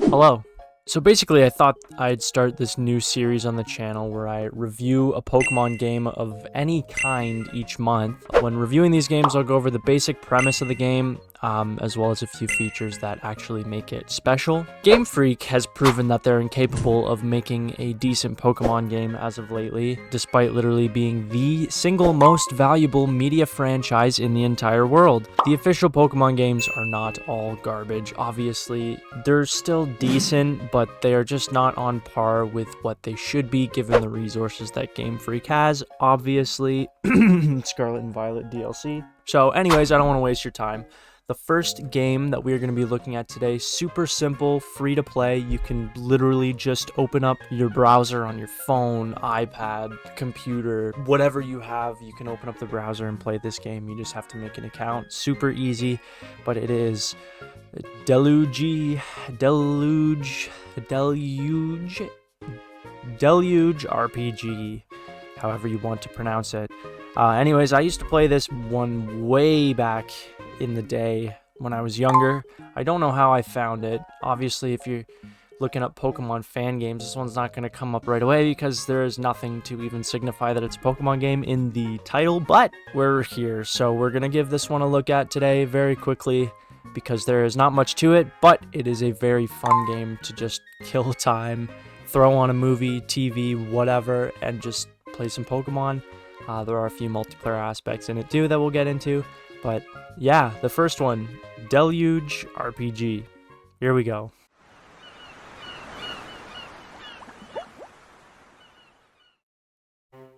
Hello. So basically, I thought I'd start this new series on the channel where I review a Pokemon game of any kind each month. When reviewing these games, I'll go over the basic premise of the game, as well as a few features that actually make it special. Game Freak has proven that they're incapable of making a decent Pokemon game as of lately, despite literally being the single most valuable media franchise in the entire world. The official Pokemon games are not all garbage. Obviously, they're still decent, but they are just not on par with what they should be given the resources that Game Freak has. Obviously, Scarlet and Violet DLC. So anyways, I don't want to waste your time. The first game that we're going to be looking at today, super simple, free to play. You can literally just open up your browser on your phone, iPad, computer, whatever you have. You can open up the browser and play this game. You just have to make an account. Super easy, but it is Deluge RPG, however you want to pronounce it. Anyways, I used to play this one way back in the day when I was younger. I don't know how I found it. Obviously, if you're looking up Pokemon fan games, this one's not going to come up right away because there is nothing to even signify that it's a Pokemon game in the title, but we're here, so we're going to give this one a look at today very quickly because there is not much to it, but it is a very fun game to just kill time, throw on a movie, TV, whatever, and just play some Pokemon. There are a few multiplayer aspects in it too that we'll get into, but yeah, the first one, Deluge RPG. Here we go.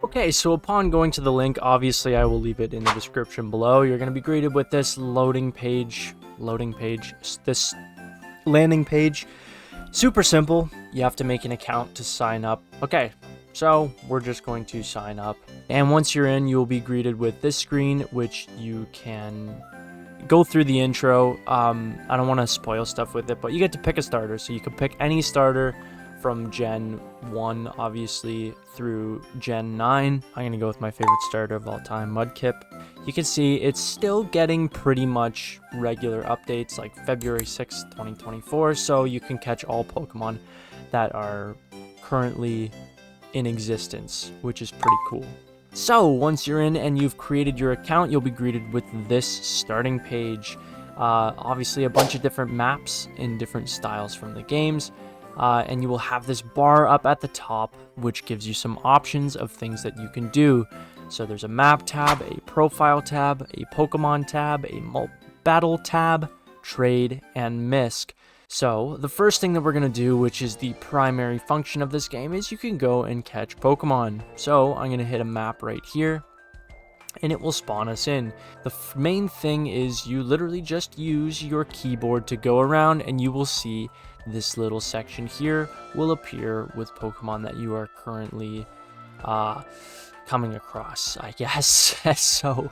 Okay, so upon going to the link, obviously I will leave it in the description below. You're going to be greeted with this landing page. Super simple. You have to make an account to sign up. Okay, so we're just going to sign up. And once you're in, you'll be greeted with this screen, which you can go through the intro. I don't want to spoil stuff with it, but you get to pick a starter. So you can pick any starter from Gen 1, obviously, through Gen 9. I'm going to go with my favorite starter of all time, Mudkip. You can see it's still getting pretty much regular updates, like February 6th, 2024, so you can catch all Pokemon that are currently in existence, which is pretty cool. So, once you're in and you've created your account, you'll be greeted with this starting page. Obviously, a bunch of different maps in different styles from the games. And you will have this bar up at the top, which gives you some options of things that you can do. So there's a map tab, a profile tab, a Pokemon tab, a battle tab, trade, and misc. So the first thing that we're going to do, which is the primary function of this game, is you can go and catch Pokemon. So I'm going to hit a map right here, and it will spawn us in. The main thing is you literally just use your keyboard to go around, and you will see this little section here will appear with Pokemon that you are currently coming across, I guess. So,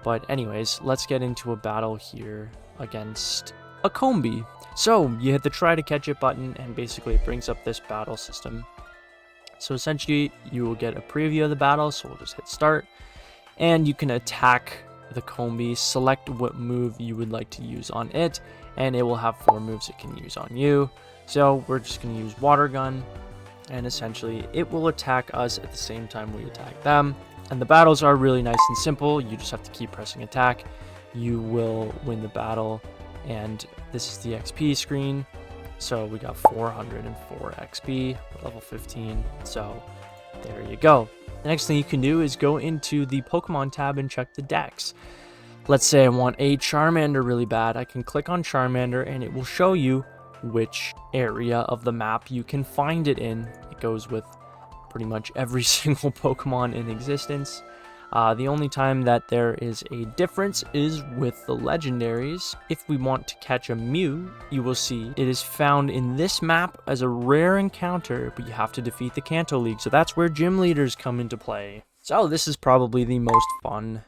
but anyways, let's get into a battle here against a Combi. So you hit the try to catch it button, and basically it brings up this battle system. So essentially you will get a preview of the battle, so we'll just hit start, and you can attack the Combi, select what move you would like to use on it, and it will have 4 moves it can use on you. So we're just going to use Water Gun, and essentially it will attack us at the same time we attack them. And the battles are really nice and simple. You just have to keep pressing attack. You will win the battle, and this is the XP screen. So we got 404 XP, level 15, so there you go. The next thing you can do is go into the Pokemon tab and check the dex. Let's say I want a Charmander really bad. I can click on Charmander and it will show you which area of the map you can find it in. It goes with pretty much every single Pokemon in existence. The only time that there is a difference is with the legendaries. If we want to catch a Mew, you will see it is found in this map as a rare encounter, but you have to defeat the Kanto League. So that's where gym leaders come into play. So this is probably the most fun,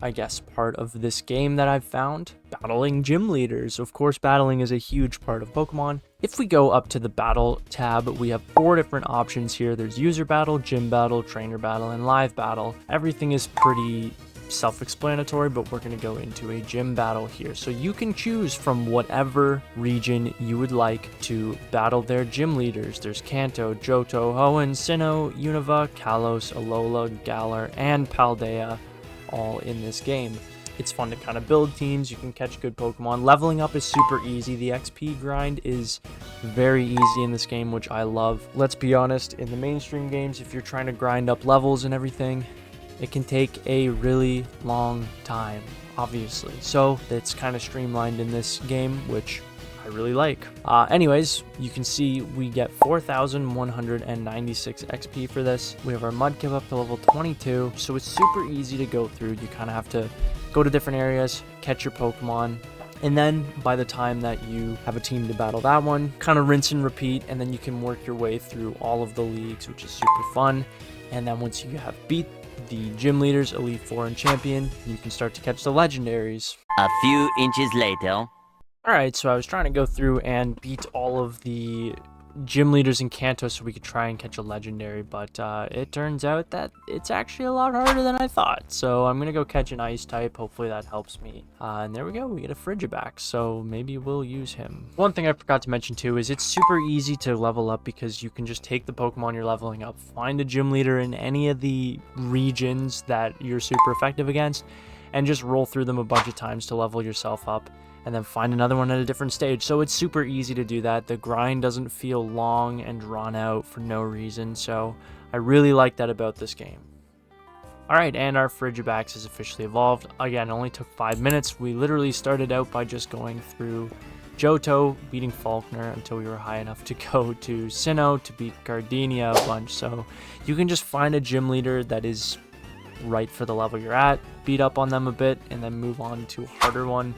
I guess, part of this game that I've found. Battling gym leaders. Of course, battling is a huge part of Pokemon. If we go up to the battle tab, we have 4 different options here. There's user battle, gym battle, trainer battle, and live battle. Everything is pretty self-explanatory, but we're going to go into a gym battle here. So you can choose from whatever region you would like to battle their gym leaders. There's Kanto, Johto, Hoenn, Sinnoh, Unova, Kalos, Alola, Galar, and Paldea all in this game. It's fun to kind of build teams. You can catch good Pokemon. Leveling up is super easy. The XP grind is very easy in this game, which I love. Let's be honest, in the mainstream games, if you're trying to grind up levels and everything, it can take a really long time, obviously. So it's kind of streamlined in this game, which I really like. Anyways, you can see we get 4,196 XP for this. We have our Mudkip up to level 22, so it's super easy to go through. You kind of have to go to different areas, catch your Pokemon, and then by the time that you have a team to battle that one, kind of rinse and repeat, and then you can work your way through all of the leagues, which is super fun. And then once you have beat the gym leaders, Elite Four and Champion, you can start to catch the legendaries. A few inches later. Alright, so I was trying to go through and beat all of the gym leaders in Kanto so we could try and catch a legendary, but it turns out that it's actually a lot harder than I thought. So I'm going to go catch an ice type. Hopefully that helps me. And there we go. We get a Frigibax, so maybe we'll use him. One thing I forgot to mention too is it's super easy to level up because you can just take the Pokemon you're leveling up, find a gym leader in any of the regions that you're super effective against, and just roll through them a bunch of times to level yourself up, and then find another one at a different stage. So it's super easy to do that. The grind doesn't feel long and drawn out for no reason, so I really like that about this game. Alright, and our Frigibax is officially evolved. Again, it only took 5 minutes. We literally started out by just going through Johto, beating Faulkner until we were high enough to go to Sinnoh to beat Gardenia a bunch. So you can just find a gym leader that is right for the level you're at, beat up on them a bit, and then move on to a harder one,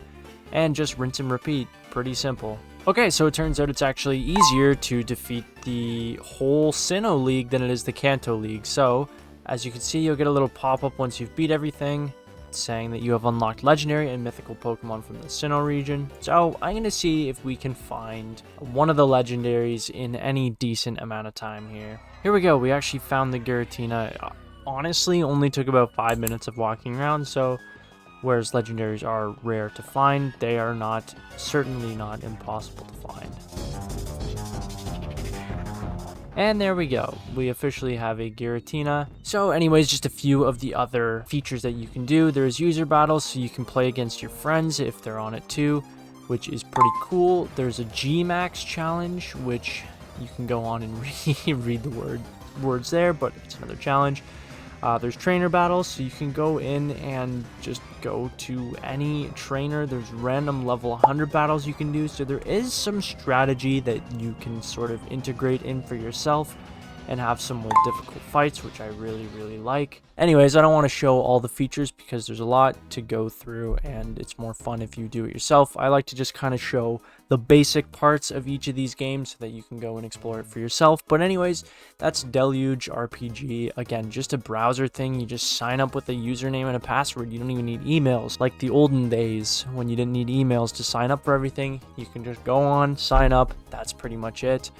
and just rinse and repeat. Pretty simple. Okay, so it turns out it's actually easier to defeat the whole Sinnoh League than it is the Kanto League. So, as you can see, you'll get a little pop-up once you've beat everything, saying that you have unlocked legendary and mythical Pokemon from the Sinnoh region. So, I'm going to see if we can find one of the legendaries in any decent amount of time here. Here we go, we actually found the Giratina. Honestly, only took about 5 minutes of walking around, so whereas legendaries are rare to find, they are certainly not impossible to find. And there we go. We officially have a Giratina. So anyways, just a few of the other features that you can do. There's user battles, so you can play against your friends if they're on it too, which is pretty cool. There's a G-Max challenge, which you can go on and read the words there, but it's another challenge. There's trainer battles, so you can go in and just go to any trainer. There's random level 100 battles you can do, so there is some strategy that you can sort of integrate in for yourself and have some more difficult fights, which I really, really like. Anyways, I don't want to show all the features because there's a lot to go through and it's more fun if you do it yourself. I like to just kind of show the basic parts of each of these games so that you can go and explore it for yourself. But anyways, that's Deluge RPG. Again, just a browser thing. You just sign up with a username and a password. You don't even need emails. Like the olden days when you didn't need emails to sign up for everything. You can just go on, sign up. That's pretty much it,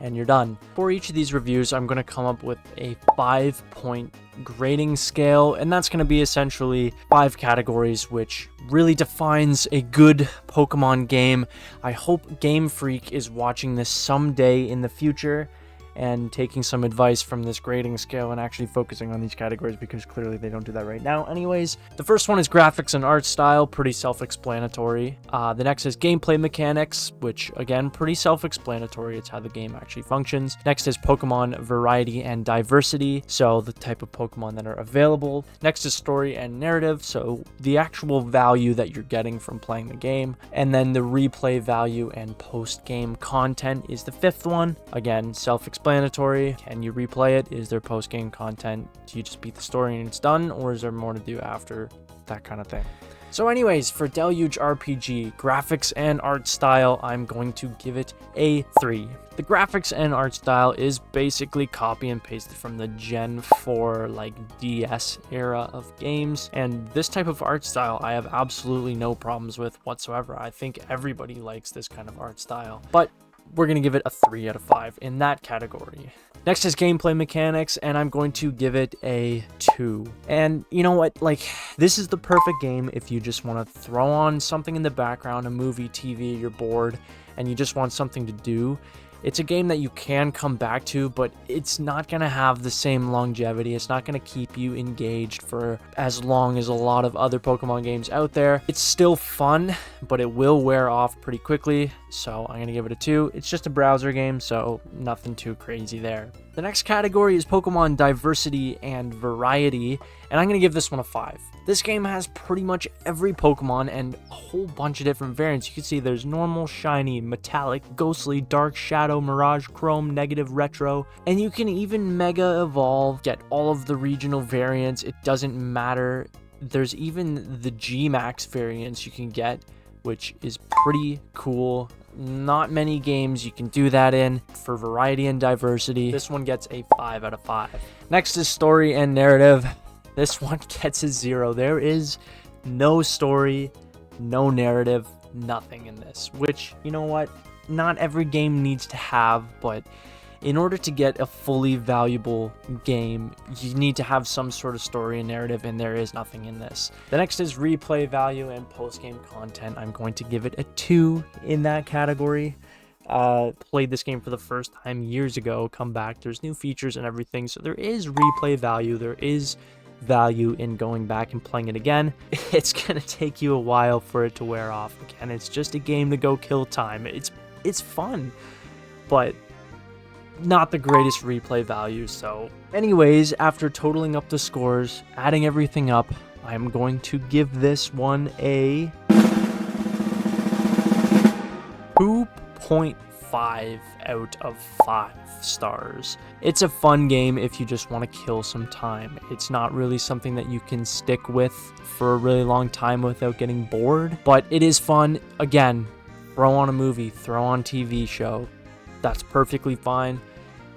and you're done. For each of these reviews, I'm going to come up with a 5-point grading scale, and that's going to be essentially 5 categories, which really defines a good Pokemon game. I hope Game Freak is watching this someday in the future and taking some advice from this grading scale and actually focusing on these categories, because clearly they don't do that right now. Anyways, the first one is graphics and art style, pretty self-explanatory. The next is gameplay mechanics, which again, pretty self-explanatory. It's how the game actually functions. Next is Pokemon variety and diversity, so the type of Pokemon that are available. Next is story and narrative, so the actual value that you're getting from playing the game. And then the replay value and post-game content is the 5th one. Again, self-explanatory. Can you replay it? Is there post-game content? Do you just beat the story and it's done, or is there more to do after? That kind of thing. So anyways, for Deluge RPG, graphics and art style, I'm going to give it a 3. The graphics and art style is basically copy and pasted from the Gen 4 like DS era of games, and this type of art style I have absolutely no problems with whatsoever. I think everybody likes this kind of art style. But we're going to give it a 3 out of 5 in that category. Next is gameplay mechanics, and I'm going to give it a 2. And you know what, like, this is the perfect game if you just want to throw on something in the background, a movie, TV, you're bored, and you just want something to do. It's a game that you can come back to, but it's not going to have the same longevity. It's not going to keep you engaged for as long as a lot of other Pokemon games out there. It's still fun, but it will wear off pretty quickly, so I'm going to give it a 2. It's just a browser game, so nothing too crazy there. The next category is Pokemon diversity and variety, and I'm going to give this one a 5. This game has pretty much every Pokemon and a whole bunch of different variants. You can see there's normal, shiny, metallic, ghostly, dark, shadow, mirage, chrome, negative, retro, and you can even mega evolve, get all of the regional variants. It doesn't matter. There's even the G-Max variants you can get, which is pretty cool. Not many games you can do that in. For variety and diversity, this one gets a 5 out of 5. Next is story and narrative. This one gets a 0. There is no story, no narrative, nothing in this, which, you know what, not every game needs to have, but in order to get a fully valuable game, you need to have some sort of story and narrative, and there is nothing in this. The next is replay value and post-game content. I'm going to give it a 2 in that category. Played this game for the first time years ago, come back, there's new features and everything, so there is replay value, there is value in going back and playing it again. It's gonna take you a while for it to wear off again. It's just a game to go kill time. It's fun, but not the greatest replay value. So anyways, after totaling up the scores, adding everything up, I'm going to give this one a 2.5 out of 5 stars. It's a fun game if you just want to kill some time. It's not really something that you can stick with for a really long time without getting bored, but it is fun. Again, throw on a movie, throw on TV show. That's perfectly fine.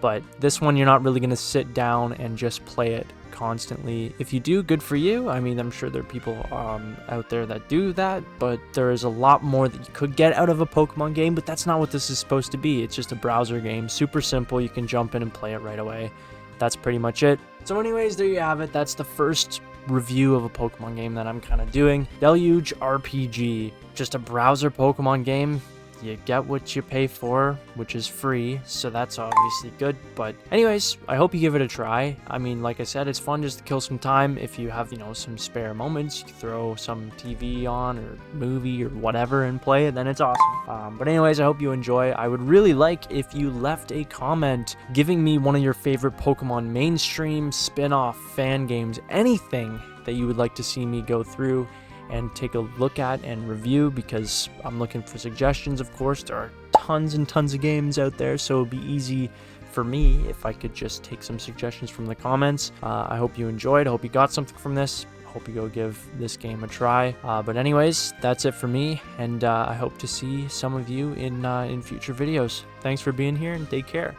But this one, you're not really going to sit down and just play it constantly. If you do, good for you. I mean, I'm sure there are people out there that do that, but there is a lot more that you could get out of a Pokemon game, but that's not what this is supposed to be. It's just a browser game, super simple. You can jump in and play it right away. That's pretty much it. So anyways, there you have it. That's the first review of a Pokemon game that I'm kind of doing. Deluge RPG, just a browser Pokemon game. You get what you pay for, which is free, so that's obviously good. But anyways, I hope you give it a try. I mean, like I said, it's fun just to kill some time. If you have, some spare moments, you can throw some TV on or movie or whatever and play it, then it's awesome. But anyways, I hope you enjoy. I would really like if you left a comment giving me one of your favorite Pokemon mainstream, spin-off, fan games, anything that you would like to see me go through and take a look at and review, because I'm looking for suggestions. Of course, there are tons and tons of games out there, so it'd be easy for me if I could just take some suggestions from the comments. I hope you enjoyed. I hope you got something from this. I hope you go give this game a try. But anyways, that's it for me, and I hope to see some of you in future videos. Thanks for being here, and take care.